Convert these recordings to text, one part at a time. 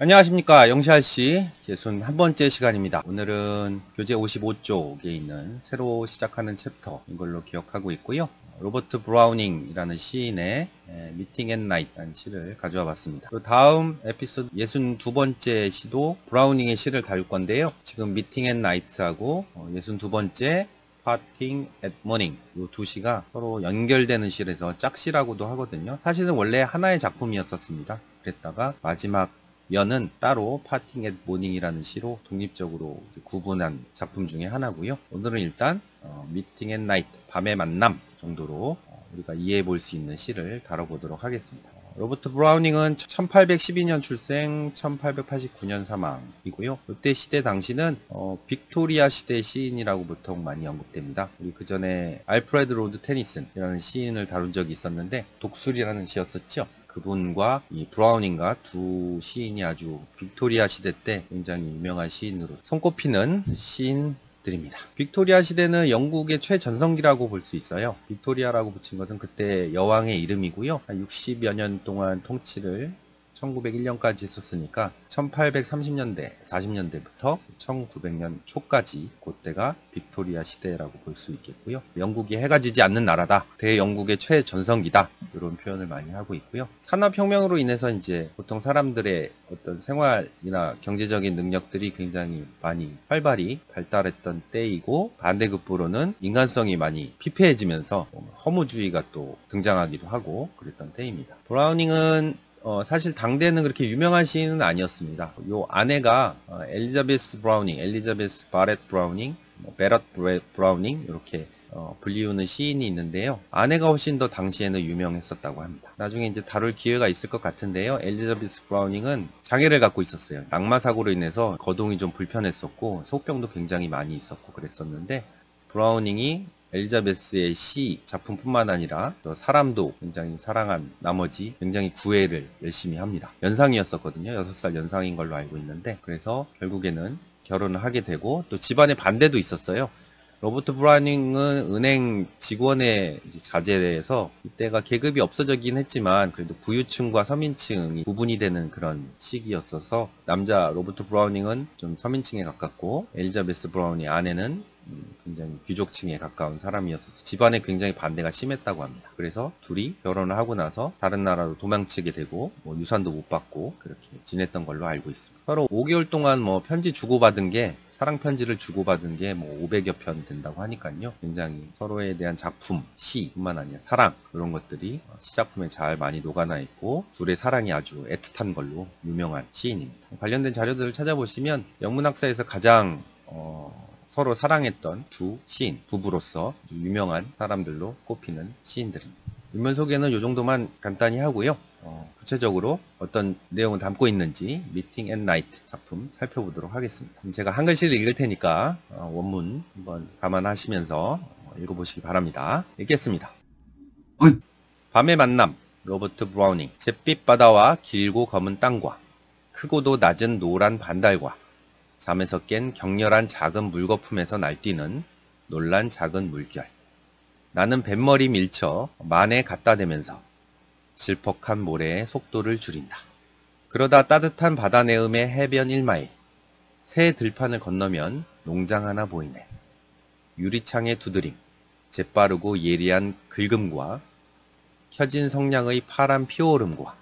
안녕하십니까, 영시할씨 61번째 시간입니다. 오늘은 교재 55쪽에 있는 새로 시작하는 챕터 이걸로 기억하고 있고요. 로버트 브라우닝이라는 시인의 미팅 앤 나잇이라는 시를 가져와 봤습니다. 그 다음 에피소드 62번째 시도 브라우닝의 시를 다룰 건데요. 지금 미팅 앤 나잇하고 62번째 파팅 앳 모닝 이 두 시가 서로 연결되는 시라서 짝시라고도 하거든요. 사실은 원래 하나의 작품이었었습니다. 그랬다가 마지막 연은 따로 파팅 앳 모닝이라는 시로 독립적으로 구분한 작품 중에 하나고요. 오늘은 일단 미팅 앤 나잇 밤의 만남 정도로 우리가 이해해 볼 수 있는 시를 다뤄보도록 하겠습니다. 로버트 브라우닝은 1812년 출생, 1889년 사망이고요. 이때 시대 당시는 빅토리아 시대 시인이라고 보통 많이 언급됩니다. 우리 그 전에 알프레드 로드 테니슨이라는 시인을 다룬 적이 있었는데 독수리라는 시였었죠. 그분과 이 브라우닝과 두 시인이 아주 빅토리아 시대 때 굉장히 유명한 시인으로 손꼽히는 시인들입니다. 빅토리아 시대는 영국의 최전성기라고 볼 수 있어요. 빅토리아라고 붙인 것은 그때 여왕의 이름이고요. 한 60여 년 동안 통치를 1901년까지 했었으니까 1830년대, 40년대부터 1900년 초까지 그때가 빅토리아 시대라고 볼 수 있겠고요. 영국이 해가 지지 않는 나라다. 대영국의 최전성기다. 이런 표현을 많이 하고 있고요. 산업혁명으로 인해서 이제 보통 사람들의 어떤 생활이나 경제적인 능력들이 굉장히 많이 활발히 발달했던 때이고 반대급부로는 인간성이 많이 피폐해지면서 허무주의가 또 등장하기도 하고 그랬던 때입니다. 브라우닝은 사실 당대는 그렇게 유명한 시인은 아니었습니다. 요 아내가 엘리자베스 브라우닝, 엘리자베스 바렛 브라우닝, 베럿 브라우닝 이렇게 불리우는 시인이 있는데요. 아내가 훨씬 더 당시에는 유명했었다고 합니다. 나중에 이제 다룰 기회가 있을 것 같은데요. 엘리자베스 브라우닝은 장애를 갖고 있었어요. 낙마사고로 인해서 거동이 좀 불편했었고 소병도 굉장히 많이 있었고 그랬었는데 브라우닝이 엘리자베스의 시 작품뿐만 아니라 또 사람도 굉장히 사랑한 나머지 굉장히 구애를 열심히 합니다. 연상이었었거든요. 6살 연상인 걸로 알고 있는데 그래서 결국에는 결혼을 하게 되고 또 집안에 반대도 있었어요. 로버트 브라우닝은 은행 직원의 자제에서 이때가 계급이 없어지긴 했지만 그래도 부유층과 서민층이 구분이 되는 그런 시기였어서 남자 로버트 브라우닝은 좀 서민층에 가깝고 엘리자베스 브라우닝 아내는 굉장히 귀족층에 가까운 사람이었어서 집안에 굉장히 반대가 심했다고 합니다. 그래서 둘이 결혼을 하고 나서 다른 나라로 도망치게 되고 유산도 못 받고 그렇게 지냈던 걸로 알고 있습니다. 서로 5개월 동안 편지 주고받은 게 사랑 편지를 주고받은 게 500여 편 된다고 하니까요. 굉장히 서로에 대한 작품, 시뿐만 아니라 사랑 그런 것들이 시작품에 잘 많이 녹아나 있고 둘의 사랑이 아주 애틋한 걸로 유명한 시인입니다. 관련된 자료들을 찾아보시면 영문학사에서 가장 서로 사랑했던 두 시인, 부부로서 유명한 사람들로 꼽히는 시인들입니다. 인물 소개는 이 정도만 간단히 하고요. 구체적으로 어떤 내용을 담고 있는지 미팅 앤 나잇 작품 살펴보도록 하겠습니다. 제가 한글씨를 읽을 테니까 원문 한번 감안하시면서 읽어보시기 바랍니다. 읽겠습니다. 밤의 만남, 로버트 브라우닝. 잿빛 바다와 길고 검은 땅과 크고도 낮은 노란 반달과 잠에서 깬 격렬한 작은 물거품에서 날뛰는 놀란 작은 물결. 나는 뱃머리 밀쳐 만에 갖다 대면서 질퍽한 모래의 속도를 줄인다. 그러다 따뜻한 바다 내음의 해변 1마일. 새 들판을 건너면 농장 하나 보이네. 유리창의 두드림, 재빠르고 예리한 긁음과 켜진 성냥의 파란 피오름과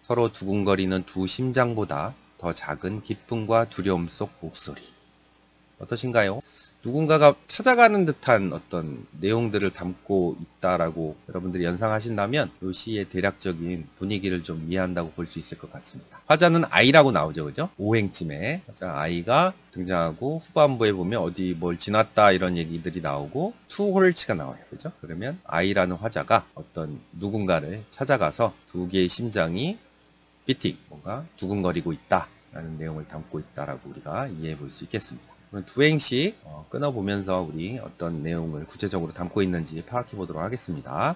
서로 두근거리는 두 심장보다 더 작은 기쁨과 두려움 속 목소리. 어떠신가요? 누군가가 찾아가는 듯한 어떤 내용들을 담고 있다라고 여러분들이 연상하신다면 이 시의 대략적인 분위기를 좀 이해한다고 볼 수 있을 것 같습니다. 화자는 아이라고 나오죠, 그죠? 5행쯤에 화자 아이가 등장하고 후반부에 보면 어디 뭘 지났다 이런 얘기들이 나오고 투홀치가 나와요, 그죠? 그러면 아이라는 화자가 어떤 누군가를 찾아가서 두 개의 심장이 비팅, 뭔가 두근거리고 있다라는 내용을 담고 있다라고 우리가 이해해 볼 수 있겠습니다. 두 행씩 끊어보면서 우리 어떤 내용을 구체적으로 담고 있는지 파악해 보도록 하겠습니다.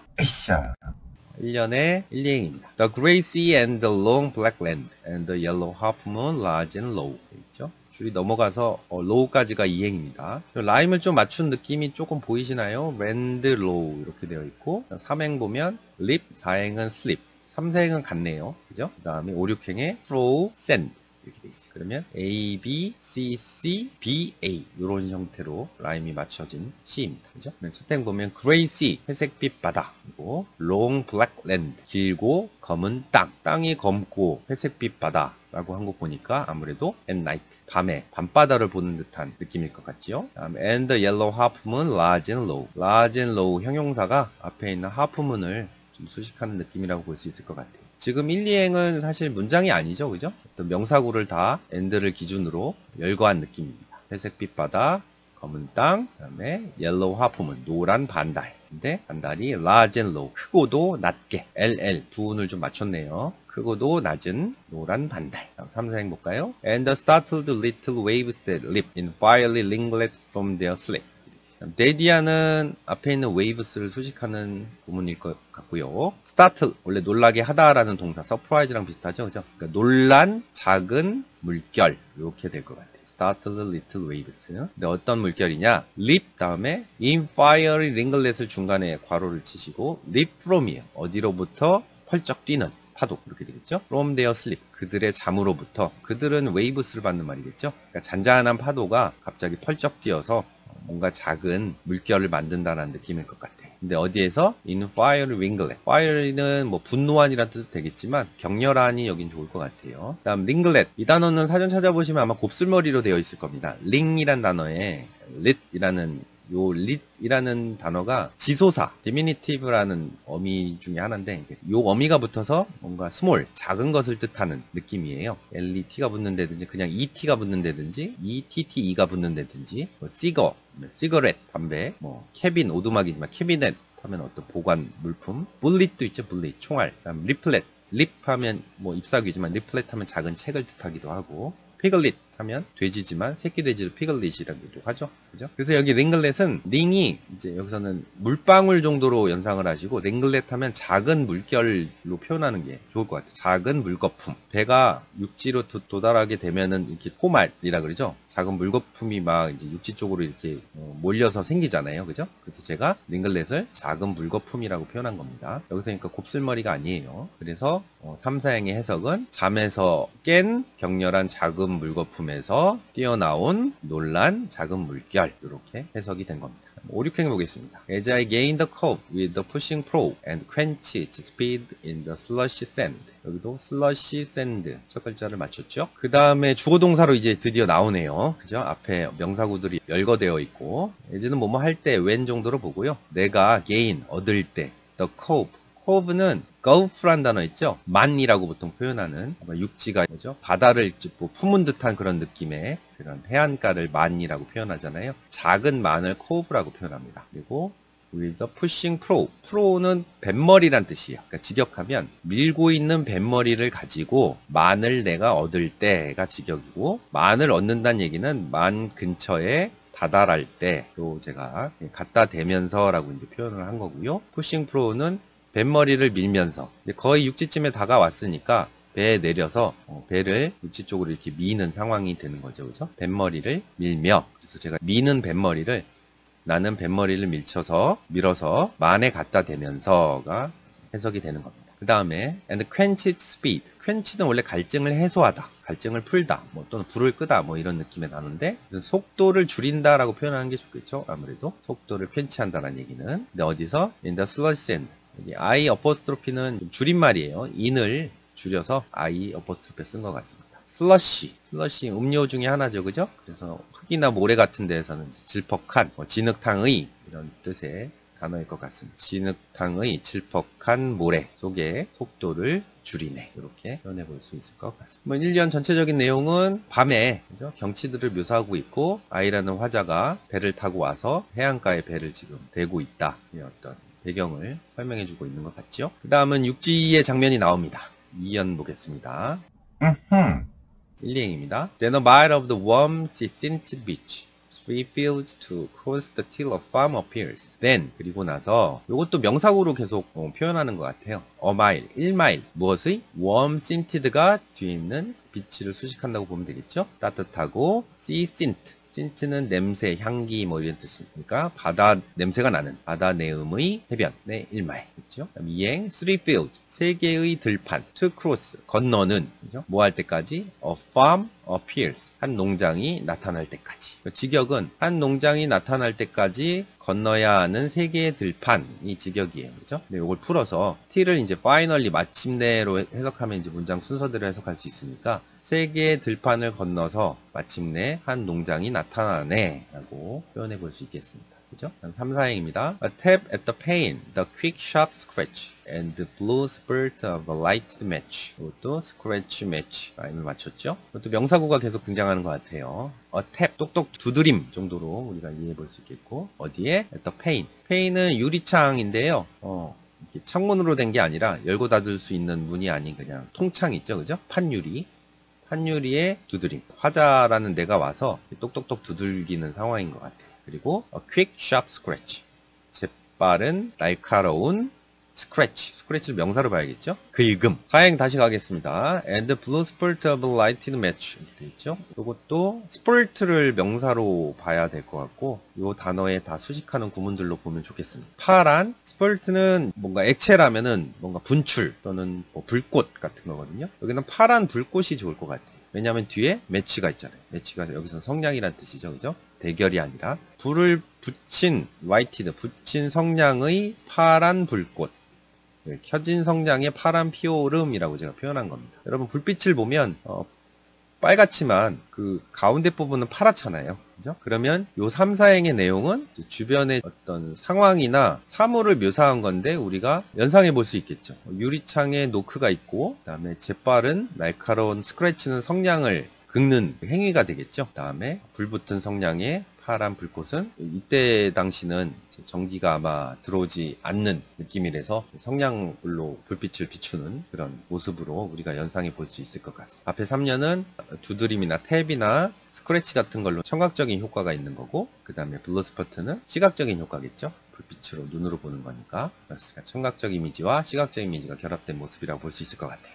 1년의 1행입니다. The Grey Sea and the Long Black Land and the Yellow Half Moon large and low. 있죠? 줄이 넘어가서 low까지가 2행입니다. 라임을 좀 맞춘 느낌이 조금 보이시나요? land low 이렇게 되어 있고 3행 보면 lip, 4행은 slip, 3, 4행은 같네요. 그죠? 그 다음에 5, 6행에 throw, send 이렇게 돼 있어요. 그러면 A, B, C, C, B, A 이런 형태로 라임이 맞춰진 C입니다. 그죠? 첫 행 보면 Gray Sea, 회색빛 바다, 그리고 Long Black Land, 길고 검은 땅, 땅이 검고 회색빛 바다 라고 한 거 보니까 아무래도 at night, 밤에 밤바다를 보는 듯한 느낌일 것 같지요. 다음에 and the yellow half moon, large and low. large and low 형용사가 앞에 있는 half moon을 좀 수식하는 느낌이라고 볼 수 있을 것 같아요. 지금 1, 2행은 사실 문장이 아니죠. 그죠? 어떤 명사구를 다 and를 기준으로 열거한 느낌입니다. 회색빛 바다, 검은 땅, 그 다음에 yellow half moon, 노란 반달. 근데 반달이 large and low, 크고도 낮게, LL, 두 운을 좀 맞췄네요. 크고도 낮은 노란 반달. 다음 3, 4행 볼까요? And the startled little waves that leap in fiery ringlet from their slip. 데디아는 앞에 있는 waves를 수식하는 구문일 것 같고요. startle, 원래 놀라게 하다라는 동사, surprise랑 비슷하죠. 그죠? 그러니까 놀란 작은 물결, 이렇게 될 것 같아요. startled little waves. 근데 어떤 물결이냐? leap 다음에 in fiery ringlet을 중간에 괄호를 치시고 leap from이에요. 어디로부터 펄쩍 뛰는 파도, 이렇게 되겠죠. From their sleep, 그들의 잠으로부터. 그들은 waves를 받는 말이겠죠. 그러니까 잔잔한 파도가 갑자기 펄쩍 뛰어서 뭔가 작은 물결을 만든다는 느낌일 것 같아요. 근데 어디에서? In fiery ringlet. fire는 뭐 분노한이라는 뜻도 되겠지만 격렬한이 여긴 좋을 것 같아요. 다음 ringlet. 이 단어는 사전 찾아보시면 아마 곱슬머리로 되어 있을 겁니다. ring이란 단어에 lit이라는 요 lit이라는 단어가 지소사, diminutive라는 어미 중에 하나인데 요 어미가 붙어서 뭔가 small, 작은 것을 뜻하는 느낌이에요. let가 붙는다든지 그냥 et가 붙는다든지 ette가 붙는다든지 뭐 cigar, cigarette, 담배, 뭐 cabin, 오두막이지만 cabinet 하면 어떤 보관 물품, bullet도 있죠. bullet, 총알. 그다음 leaflet, leaf 하면 뭐 잎사귀지만 leaflet 하면 작은 책을 뜻하기도 하고 piglet 하면 돼지지만 새끼 돼지를 피글릿이라고도 하죠. 그죠? 그래서 여기 링글렛은 링이 이제 여기서는 물방울 정도로 연상을 하시고 링글렛 하면 작은 물결로 표현하는 게 좋을 것 같아요. 작은 물거품. 배가 육지로 도달하게 되면은 이렇게 포말이라 그러죠. 작은 물거품이 막 이제 육지 쪽으로 이렇게 몰려서 생기잖아요. 그죠? 그래서 제가 링글렛을 작은 물거품이라고 표현한 겁니다. 여기서 그러니까 곱슬머리가 아니에요. 그래서 3, 4행의 해석은 잠에서 깬 격렬한 작은 물거품에서 뛰어나온 놀란 작은 물결, 이렇게 해석이 된 겁니다. 5, 6행 보겠습니다. As I gained the curve with the pushing pro and quenched its speed in the slushy sand. 여기도 slushy sand 첫 글자를 맞췄죠. 그 다음에 주어동사로 이제 드디어 나오네요. 그죠? 앞에 명사구들이 열거되어 있고 as는 뭐뭐 할 때 when 정도로 보고요. 내가 gain 얻을 때 the curve. curve는 gulf란 단어 있죠? 만이라고 보통 표현하는 육지가 뭐죠? 바다를 뭐 품은 듯한 그런 느낌의 그런 해안가를 만이라고 표현하잖아요. 작은 만을 cove라고 표현합니다. 그리고 with the pushing pro. pro는 뱃머리란 뜻이에요. 그러니까 직역하면 밀고 있는 뱃머리를 가지고 만을 내가 얻을 때가 직역이고 만을 얻는다는 얘기는 만 근처에 다다랄 때로 제가 갖다 대면서라고 이제 표현을 한 거고요. pushing pro는 뱃머리를 밀면서 거의 육지쯤에 다가왔으니까 배에 내려서 배를 육지 쪽으로 이렇게 미는 상황이 되는 거죠. 그죠? 뱃머리를 밀며, 그래서 제가 미는 뱃머리를 나는 뱃머리를 밀어서 만에 갖다 대면서가 해석이 되는 겁니다. 그 다음에 and quenched speed. quench는 원래 갈증을 해소하다, 갈증을 풀다, 뭐 또는 불을 끄다, 뭐 이런 느낌의 단어인데 속도를 줄인다라고 표현하는 게 좋겠죠. 아무래도 속도를 퀘치한다는 얘기는. 근데 어디서? in the slush sand. 여기 I 어퍼스트로피는 줄임말이에요. in을 줄여서 I 어퍼스트로피 쓴 것 같습니다. 슬러시 음료 중에 하나죠. 그죠? 그래서 흙이나 모래 같은 데에서는 질퍽한, 진흙탕의 이런 뜻의 단어일 것 같습니다. 진흙탕의 질퍽한 모래 속에 속도를 줄이네. 이렇게 표현해 볼 수 있을 것 같습니다. 뭐 1년 전체적인 내용은 밤에 그죠? 경치들을 묘사하고 있고 아이라는 화자가 배를 타고 와서 해안가에 배를 지금 대고 있다. 이 어떤 배경을 설명해 주고 있는 것 같죠. 그 다음은 육지의 장면이 나옵니다. 2연 보겠습니다. 1, 2행입니다. Then a mile of the warm sea scented beach three fields to cross the till a farm appears. Then 그리고 나서 이것도 명사구로 계속 표현하는 것 같아요. A mile, 1마일. 무엇의? warm scented가 뒤에 있는 빛을 수식한다고 보면 되겠죠. 따뜻하고 sea scent. scent는 냄새, 향기 뭐 이런 뜻이니까 바다 냄새가 나는 바다 내음의 해변의 1마일. 그렇죠? 이행 three fields. 3개의 들판. to cross. 건너는. 그죠? 뭐 할 때까지? A farm appears. 한 농장이 나타날 때까지. 직역은 한 농장이 나타날 때까지 건너야 하는 3개의 들판이 직역이에요. 그죠? 근데 이걸 풀어서 t를 이제 finally 마침내로 해석하면 이제 문장 순서대로 해석할 수 있으니까 3개의 들판을 건너서 마침내 한 농장이 나타나네 라고 표현해 볼 수 있겠습니다. 그죠? 3, 4행입니다. A tap at the pane, the quick sharp scratch, and the blue spurt of a lighted match. 이것도 scratch match 라임을 맞췄죠? 이것도 명사구가 계속 등장하는 것 같아요. A tap, 똑똑 두드림 정도로 우리가 이해해 볼 수 있겠고, 어디에? At the pane. pane은 유리창인데요. 이렇게 창문으로 된 게 아니라 열고 닫을 수 있는 문이 아닌 그냥 통창 있죠, 그죠? 판유리. 판유리에 두드림. 화자라는 데가 와서 똑똑똑 두들기는 상황인 것 같아요. 그리고 a quick sharp scratch. 재빠른 날카로운 scratch. scratch를 명사로 봐야겠죠? 긁음. 사행 다시 가겠습니다. and blue spurt of lighted match. 이렇게 돼 있죠? 이것도 spurt를 명사로 봐야 될 것 같고 이 단어에 다 수식하는 구문들로 보면 좋겠습니다. 파란 spurt는 뭔가 액체라면은 뭔가 분출 또는 뭐 불꽃 같은 거거든요. 여기는 파란 불꽃이 좋을 것 같아요. 왜냐하면 뒤에 매치가 있잖아요. 매치가 여기서 성냥이란 뜻이죠. 그죠? 대결이 아니라 불을 붙인 lighted, 붙인 성냥의 파란 불꽃. 켜진 성냥의 파란 피오름이라고 제가 표현한 겁니다. 여러분 불빛을 보면 빨갛지만 그 가운데 부분은 파랗잖아요. 그죠? 그러면 요 3, 4행의 내용은 주변의 어떤 상황이나 사물을 묘사한 건데 우리가 연상해 볼 수 있겠죠. 유리창에 노크가 있고 그 다음에 재빠른 날카로운 스크래치는 성냥을 긁는 행위가 되겠죠. 그 다음에 불붙은 성냥에 파란 불꽃은 이때 당시는 전기가 아마 들어오지 않는 느낌이라서 성냥불로 불빛을 비추는 그런 모습으로 우리가 연상해 볼 수 있을 것 같습니다. 앞에 3년은 두드림이나 탭이나 스크래치 같은 걸로 청각적인 효과가 있는 거고 그 다음에 블루스퍼트는 시각적인 효과겠죠. 불빛으로 눈으로 보는 거니까 그렇습니다. 청각적 이미지와 시각적 이미지가 결합된 모습이라고 볼 수 있을 것 같아요.